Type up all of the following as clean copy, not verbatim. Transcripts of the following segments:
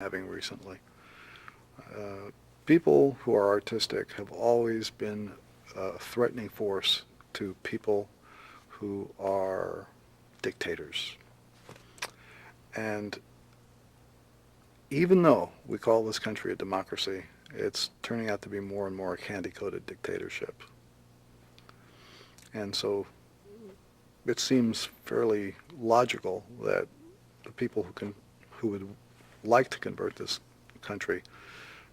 having recently. Uh, People who are artistic have always been a threatening force to people who are dictators. And even though we call this country a democracy, it's turning out to be more and more a candy-coated dictatorship. And so it seems fairly logical that the people who would like to convert this country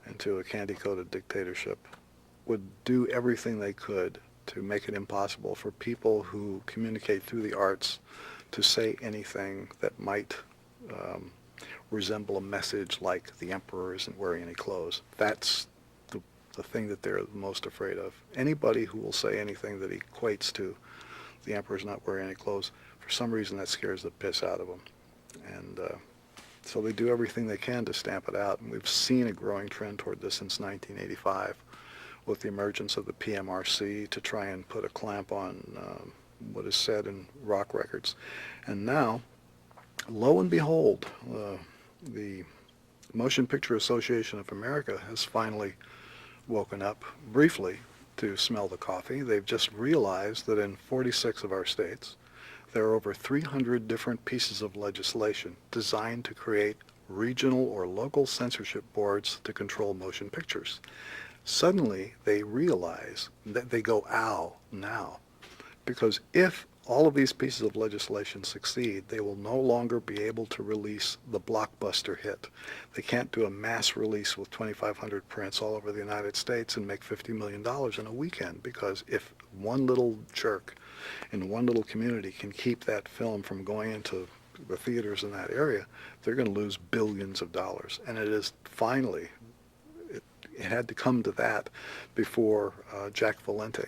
into a candy-coated dictatorship would do everything they could to make it impossible for people who communicate through the arts to say anything that might um, resemble a message like the emperor isn't wearing any clothes. That's the thing that they're most afraid of. Anybody who will say anything that equates to the emperor's not wearing any clothes, for some reason that scares the piss out of them. And so they do everything they can to stamp it out. And we've seen a growing trend toward this since 1985 with the emergence of the PMRC to try and put a clamp on what is said in rock records. And now, lo and behold, the Motion Picture Association of America has finally woken up briefly to smell the coffee. They've just realized that in 46 of our states, there are over 300 different pieces of legislation designed to create regional or local censorship boards to control motion pictures. Suddenly, they realize that they go, ow, now. Because if all of these pieces of legislation succeed, they will no longer be able to release the blockbuster hit. They can't do a mass release with 2,500 prints all over the United States and make $50 million in a weekend, because if one little jerk in one little community can keep that film from going into the theaters in that area, they're going to lose billions of dollars. And it is finally, it had to come to that before Jack Valente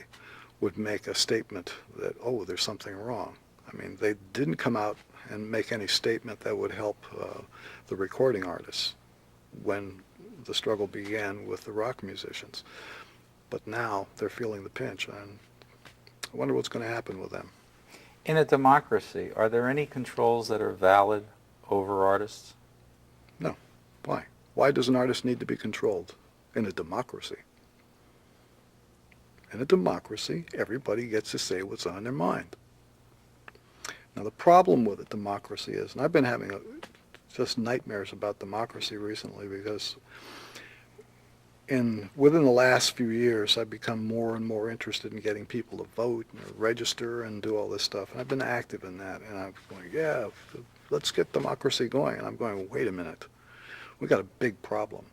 would make a statement that, oh, there's something wrong. I mean, they didn't come out and make any statement that would help the recording artists when the struggle began with the rock musicians. But now they're feeling the pinch, and I wonder what's going to happen with them. In a democracy, are there any controls that are valid over artists? No. Why? Why does an artist need to be controlled in a democracy? In a democracy, everybody gets to say what's on their mind. Now, the problem with a democracy is, and I've been having just nightmares about democracy recently, because within the last few years, I've become more and more interested in getting people to vote and register and do all this stuff. And I've been active in that. And I'm going, yeah, let's get democracy going. And I'm going, wait a minute. We've got a big problem,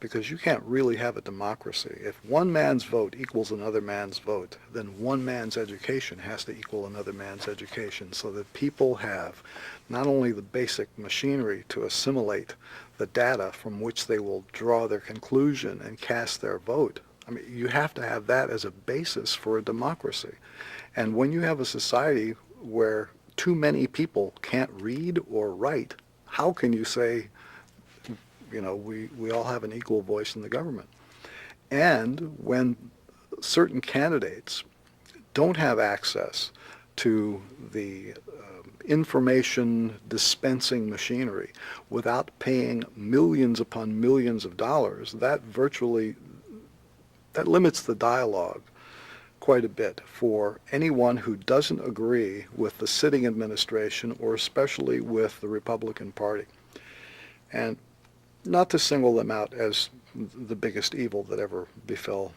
because you can't really have a democracy. If one man's vote equals another man's vote, then one man's education has to equal another man's education, so that people have not only the basic machinery to assimilate the data from which they will draw their conclusion and cast their vote. I mean, you have to have that as a basis for a democracy. And when you have a society where too many people can't read or write, how can you say, we all have an equal voice in the government? And when certain candidates don't have access to the information dispensing machinery without paying millions upon millions of dollars, that limits the dialogue quite a bit for anyone who doesn't agree with the sitting administration, or especially with the Republican Party. And not to single them out as the biggest evil that ever befell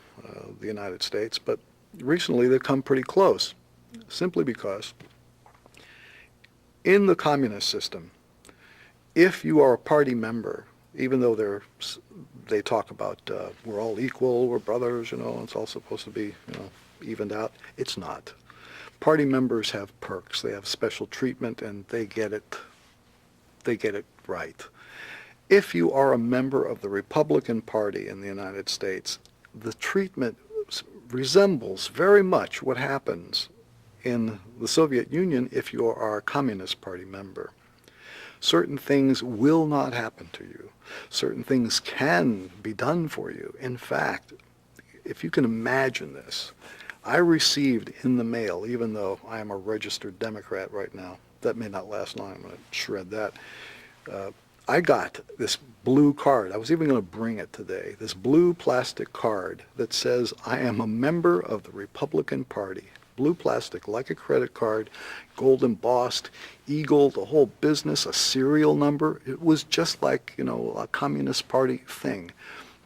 the United States, but recently they've come pretty close, simply because in the communist system, if you are a party member, even though they talk about we're all equal, we're brothers, it's all supposed to be evened out, it's not. Party members have perks, they have special treatment, and they get it right. If you are a member of the Republican Party in the United States, the treatment resembles very much what happens in the Soviet Union if you are a Communist Party member. Certain things will not happen to you. Certain things can be done for you. In fact, if you can imagine this, I received in the mail, even though I am a registered Democrat right now, that may not last long, I'm going to shred that, I got this blue card. I was even going to bring it today. This blue plastic card that says, I am a member of the Republican Party. Blue plastic, like a credit card, gold embossed, eagle, the whole business, a serial number. It was just like, a Communist Party thing.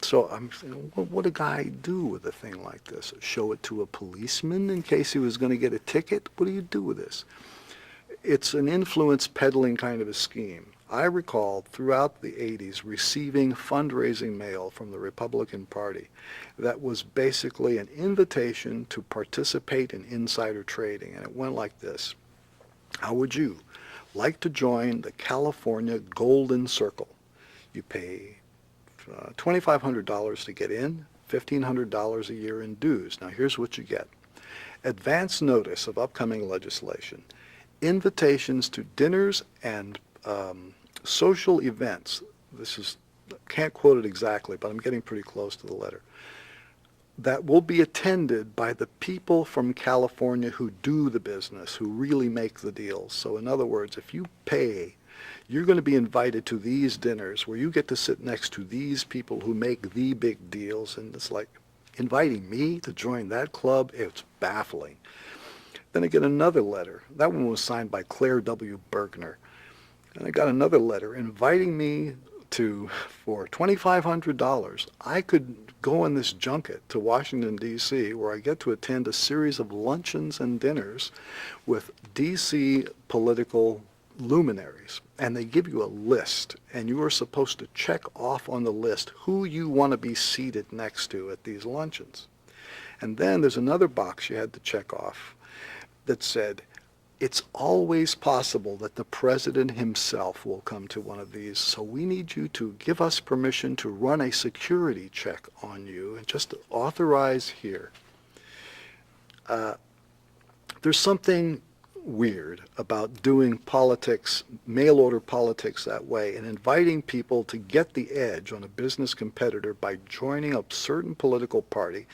So I'm saying, what would a guy do with a thing like this? Show it to a policeman in case he was going to get a ticket? What do you do with this? It's an influence peddling kind of a scheme. I recall throughout the 80s receiving fundraising mail from the Republican Party that was basically an invitation to participate in insider trading. And it went like this. How would you like to join the California Golden Circle? You pay $2,500 to get in, $1,500 a year in dues. Now here's what you get. Advance notice of upcoming legislation, invitations to dinners and social events. Can't quote it exactly, but I'm getting pretty close to the letter. That will be attended by the people from California who do the business, who really make the deals. So in other words, if you pay, you're going to be invited to these dinners where you get to sit next to these people who make the big deals. And it's like, inviting me to join that club, it's baffling. Then I get another letter. That one was signed by Claire W. Bergner. And I got another letter inviting me for $2,500, I could go on this junket to Washington, D.C., where I get to attend a series of luncheons and dinners with D.C. political luminaries. And they give you a list, and you are supposed to check off on the list who you want to be seated next to at these luncheons. And then there's another box you had to check off that said, it's always possible that the president himself will come to one of these, so we need you to give us permission to run a security check on you and just authorize here. There's something weird about doing politics, mail order politics that way, and inviting people to get the edge on a business competitor by joining a certain political party,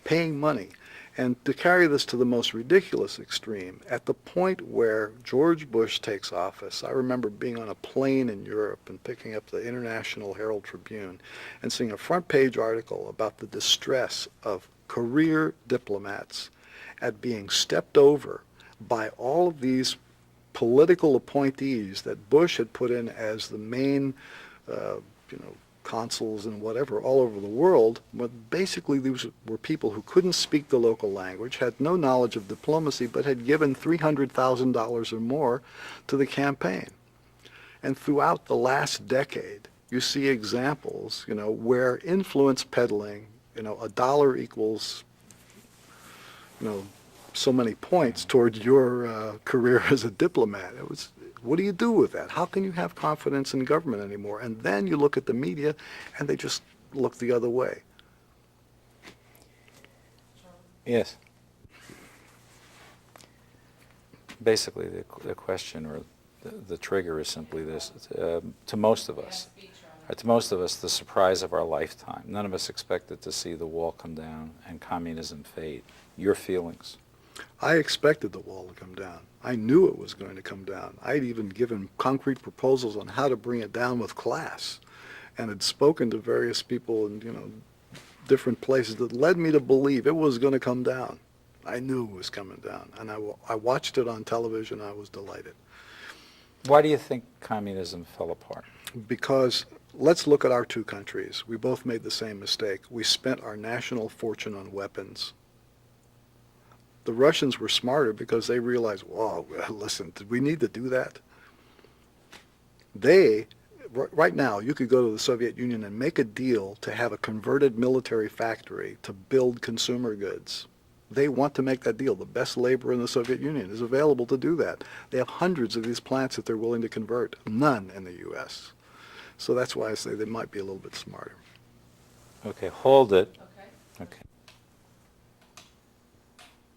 paying money. And to carry this to the most ridiculous extreme, at the point where George Bush takes office, I remember being on a plane in Europe and picking up the International Herald Tribune and seeing a front page article about the distress of career diplomats at being stepped over by all of these political appointees that Bush had put in as the main, consuls and whatever all over the world. But basically these were people who couldn't speak the local language, had no knowledge of diplomacy, but had given $300,000 or more to the campaign. And throughout the last decade, you see examples, where influence peddling, a dollar equals, so many points toward your career as a diplomat. What do you do with that? How can you have confidence in government anymore? And then you look at the media, and they just look the other way. Yes. Basically, the question or the trigger is simply this. To most of us, the surprise of our lifetime. None of us expected to see the wall come down and communism fade. Your feelings? I expected the wall to come down. I knew it was going to come down. I'd even given concrete proposals on how to bring it down with class, and had spoken to various people in different places that led me to believe it was going to come down. I knew it was coming down, and I watched it on television. I was delighted. Why do you think communism fell apart? Because let's look at our two countries. We both made the same mistake. We spent our national fortune on weapons. The Russians were smarter because they realized, whoa, listen, did we need to do that? Right now, you could go to the Soviet Union and make a deal to have a converted military factory to build consumer goods. They want to make that deal. The best labor in the Soviet Union is available to do that. They have hundreds of these plants that they're willing to convert. None in the U.S. So that's why I say they might be a little bit smarter. Okay, hold it. Okay. Okay.